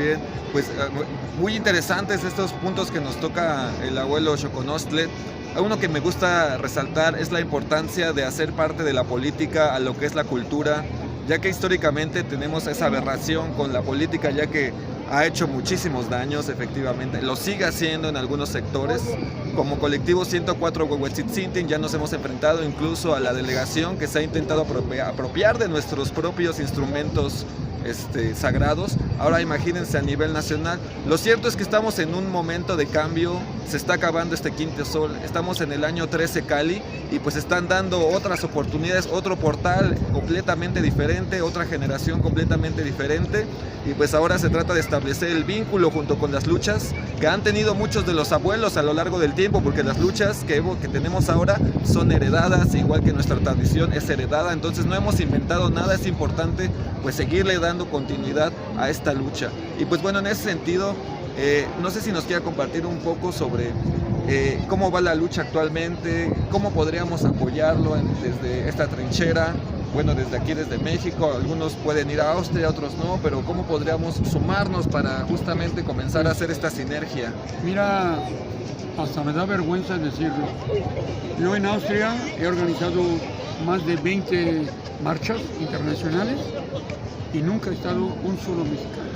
bien. Pues muy interesantes estos puntos que nos toca el abuelo Xoconostle. Uno que me gusta resaltar es la importancia de hacer parte de la política a lo que es la cultura, ya que históricamente tenemos esa aberración con la política, ya que ha hecho muchísimos daños, efectivamente, lo sigue haciendo en algunos sectores. Como colectivo 104 Huehuetzintzintin ya nos hemos enfrentado incluso a la delegación que se ha intentado apropiar de nuestros propios instrumentos sagrados. Ahora imagínense a nivel nacional. Lo cierto es que estamos en un momento de cambio, se está acabando este quinto sol, estamos en el año 13 Cali y pues están dando otras oportunidades, otro portal completamente diferente, otra generación completamente diferente, y pues ahora se trata de establecer el vínculo junto con las luchas que han tenido muchos de los abuelos a lo largo del tiempo, porque las luchas que tenemos ahora son heredadas, igual que nuestra tradición es heredada. Entonces no hemos inventado nada, es importante pues seguirle dando continuidad a esta lucha. Y pues bueno, en ese sentido, no sé si nos quiera compartir un poco sobre cómo va la lucha actualmente, cómo podríamos apoyarlo desde esta trinchera. Bueno, desde aquí, desde México, algunos pueden ir a Austria, otros no, pero ¿cómo podríamos sumarnos para justamente comenzar a hacer esta sinergia? Mira, hasta me da vergüenza decirlo. Yo en Austria he organizado más de 20 marchas internacionales y nunca ha estado un solo mexicano.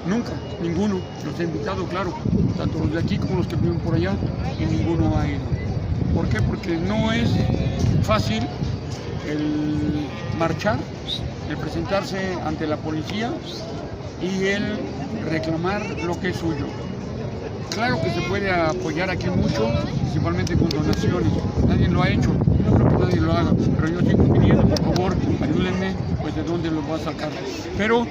Nunca, ninguno. Los he invitado, claro, tanto los de aquí como los que viven por allá, y ninguno ha ido. ¿Por qué? Porque no es fácil el marchar, el presentarse ante la policía y el reclamar lo que es suyo. Claro que se puede apoyar aquí mucho, principalmente con donaciones. Nadie lo ha hecho, no creo que nadie lo haga, pero yo sigo pidiendo, por favor, ayúdenme, pues de dónde lo voy a sacar. Pero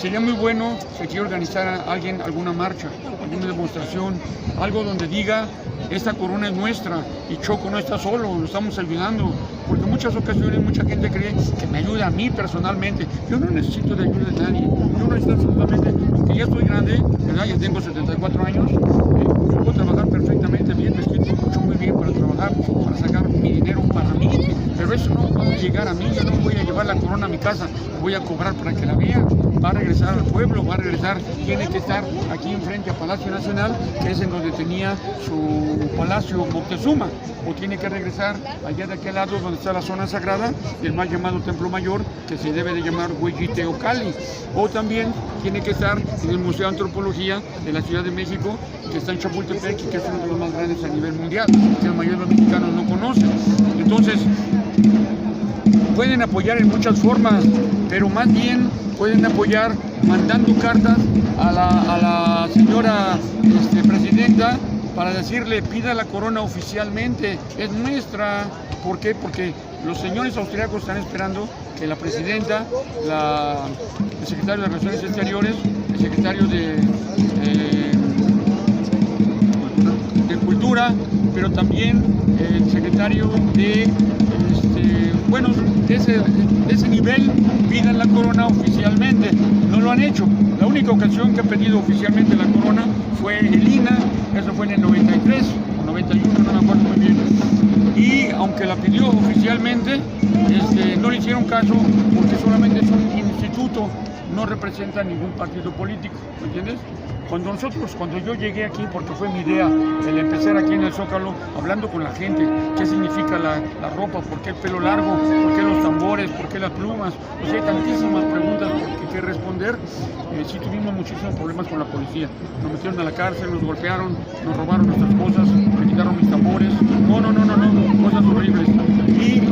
sería muy bueno si quiere organizar a alguien alguna marcha, alguna demostración, algo donde diga: esta corona es nuestra y Choco no está solo, lo estamos ayudando. Porque en muchas ocasiones mucha gente cree que me ayuda a mí personalmente. Yo no necesito de ayuda de nadie. Yo no necesito absolutamente, aunque ya estoy grande, ¿verdad? Ya tengo 74 años, yo puedo trabajar perfectamente bien, me siento mucho muy bien para trabajar, para sacar mi dinero para mí. Pero eso no va a llegar a mí, yo no voy a llevar la corona a mi casa, voy a cobrar para que la vea. Va a regresar al pueblo, va a regresar, tiene que estar aquí enfrente a Palacio Nacional, que es en donde tenía su palacio Moctezuma, o tiene que regresar allá de aquel lado donde está la zona sagrada, el mal llamado Templo Mayor, que se debe de llamar Hueyiteocalli, o también tiene que estar en el Museo de Antropología de la Ciudad de México, que está en Chapultepec, y que es uno de los más grandes a nivel mundial, que la mayoría de los mexicanos no conocen. Entonces, pueden apoyar en muchas formas, pero más bien pueden apoyar mandando cartas a la señora presidenta para decirle: pida la corona oficialmente, es nuestra. ¿Por qué? Porque los señores austriacos están esperando que la presidenta, el secretario de Relaciones Exteriores, el secretario de Cultura, pero también el secretario de ese nivel pidan la corona oficialmente. No lo han hecho. La única ocasión que ha pedido oficialmente la corona fue el INA, eso fue en el 93 o 91, no me acuerdo muy bien. Y aunque la pidió oficialmente, no le hicieron caso, porque solamente es un instituto, no representa ningún partido político, ¿me entiendes? Cuando yo llegué aquí, porque fue mi idea el empezar aquí en el Zócalo, hablando con la gente, qué significa la ropa, por qué el pelo largo, por qué los tambores, por qué las plumas, o sea, hay tantísimas preguntas que responder. Sí tuvimos muchísimos problemas con la policía, nos metieron a la cárcel, nos golpearon, nos robaron nuestras cosas, me quitaron mis tambores, no, cosas horribles. Y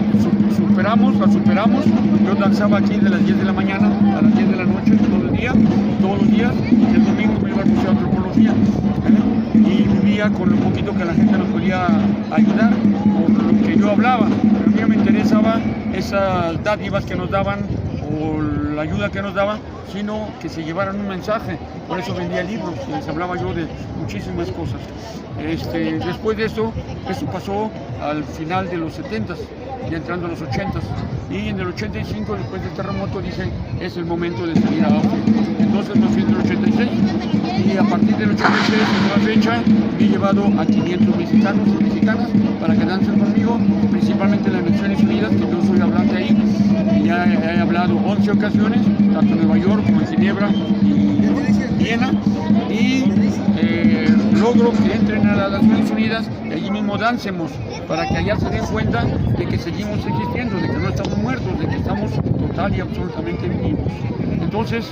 la superamos, yo danzaba aquí de las 10 de la mañana a las 10 de la noche, todos los días, y el domingo me iba al Museo de Antropología, y vivía con lo poquito que la gente nos podía ayudar, por lo que yo hablaba, pero a mí no me interesaba esas dádivas que nos daban, o la ayuda que nos daban, sino que se llevaran un mensaje. Por eso vendía libros, les hablaba yo de muchísimas cosas. Después de eso pasó al final de los 70s, ya entrando a los 80s, y en el 85, después del terremoto, dije: es el momento de salir a Austria. Entonces me fui en el 86, y a partir del 86, en la fecha, he llevado a 500 mexicanos y mexicanas para que dancen conmigo, principalmente en las Naciones Unidas, que yo soy hablante ahí, y ya he hablado dado 11 ocasiones, tanto en Nueva York como en Ginebra y Viena, y logro que entren a las Naciones Unidas y allí mismo dancemos para que allá se den cuenta de que seguimos existiendo, de que no estamos muertos, de que estamos total y absolutamente vivos. Entonces,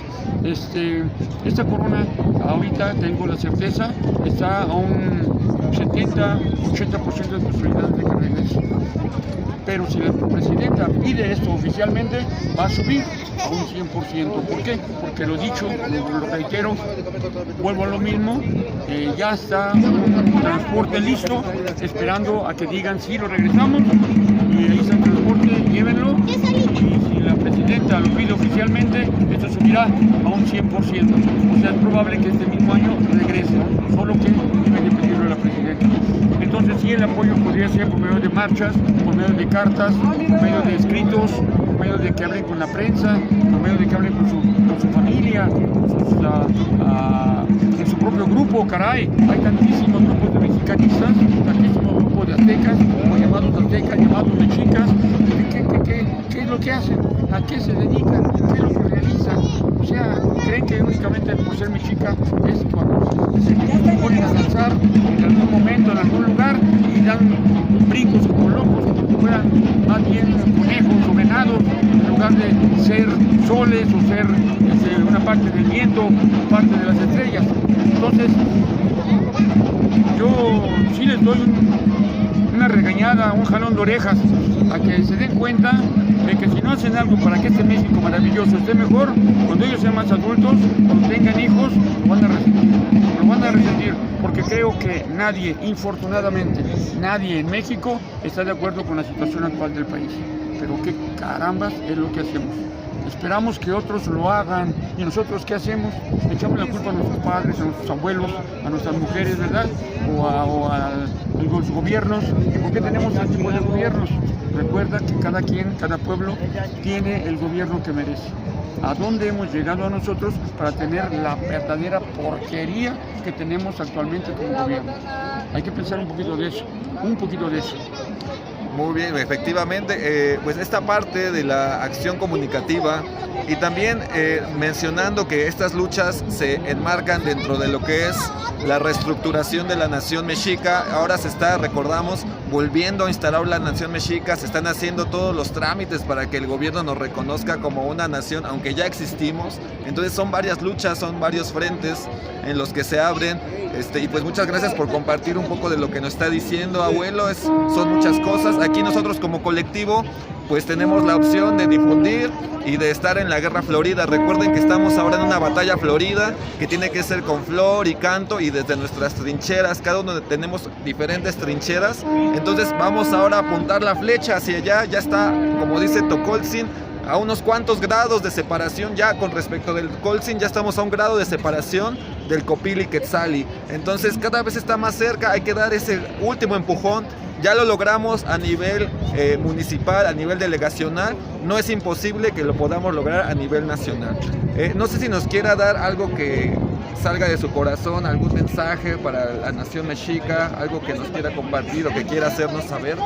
esta corona ahorita tengo la certeza, está a un 70-80% de posibilidades de que regrese. Pero si la presidenta pide esto oficialmente, va a subir a un 100%. ¿Por qué? Porque lo dicho, lo reitero, vuelvo a lo mismo, ya está un transporte listo, esperando a que digan si lo regresamos, y ahí está el transporte, llévenlo, y si la presidenta lo pide oficialmente, esto subirá a un 100%. O sea, es probable que este mismo año regrese, solo que debe de pedirlo la presidenta. Entonces sí, el apoyo podría ser por medio de marchas, por medio de cartas, por medio de escritos, por medio de que hablen con la prensa, por medio de que hablen con su familia, en su propio grupo, caray. Hay tantísimos grupos de mexicanistas, tantísimos grupos de aztecas, o llamados aztecas, llamados mexicas. ¿Qué es lo que hacen? ¿A qué se dedican? ¿Qué es lo que realizan? O sea, creen que únicamente por ser mexica es cuando se ponen a danzar en algún momento, en algún lugar, y dan brincos como locos, como si fueran más bien conejos o venados, en lugar de ser soles o ser una parte del viento, parte de las estrellas. Entonces, yo sí les doy una regañada, un jalón de orejas, a que se den cuenta de que si no hacen algo para que este México maravilloso esté mejor, cuando ellos sean más adultos, cuando tengan hijos, lo van a resentir, porque creo que nadie, infortunadamente, nadie en México está de acuerdo con la situación actual del país. Pero qué carambas es lo que hacemos. Esperamos que otros lo hagan, y nosotros ¿qué hacemos? Echamos la culpa a nuestros padres, a nuestros abuelos, a nuestras mujeres, ¿verdad? O a los gobiernos. ¿Y por qué tenemos este tipo de gobiernos? Recuerda que cada quien, cada pueblo tiene el gobierno que merece. ¿A dónde hemos llegado a nosotros para tener la verdadera porquería que tenemos actualmente como gobierno? Hay que pensar un poquito de eso, Muy bien, efectivamente, pues esta parte de la acción comunicativa y también mencionando que estas luchas se enmarcan dentro de lo que es la reestructuración de la nación mexica. Ahora se está, recordamos, volviendo a instalar la nación mexica, se están haciendo todos los trámites para que el gobierno nos reconozca como una nación, aunque ya existimos. Entonces son varias luchas, son varios frentes en los que se abren. Y pues muchas gracias por compartir un poco de lo que nos está diciendo, abuelo. Son muchas cosas. Aquí nosotros como colectivo pues tenemos la opción de difundir y de estar en la guerra florida. Recuerden que estamos ahora en una batalla florida que tiene que ser con flor y canto, y desde nuestras trincheras, cada uno tenemos diferentes trincheras. Entonces vamos ahora a apuntar la flecha hacia allá. Ya está, como dice Tocoltzin, a unos cuantos grados de separación ya con respecto del Coltzin. Ya estamos a un grado de separación del Copil y Quetzali. Entonces cada vez está más cerca, hay que dar ese último empujón. Ya lo logramos a nivel municipal, a nivel delegacional. No es imposible que lo podamos lograr a nivel nacional. No sé si nos quiera dar algo que salga de su corazón, algún mensaje para la nación mexica, algo que nos quiera compartir o que quiera hacernos saber.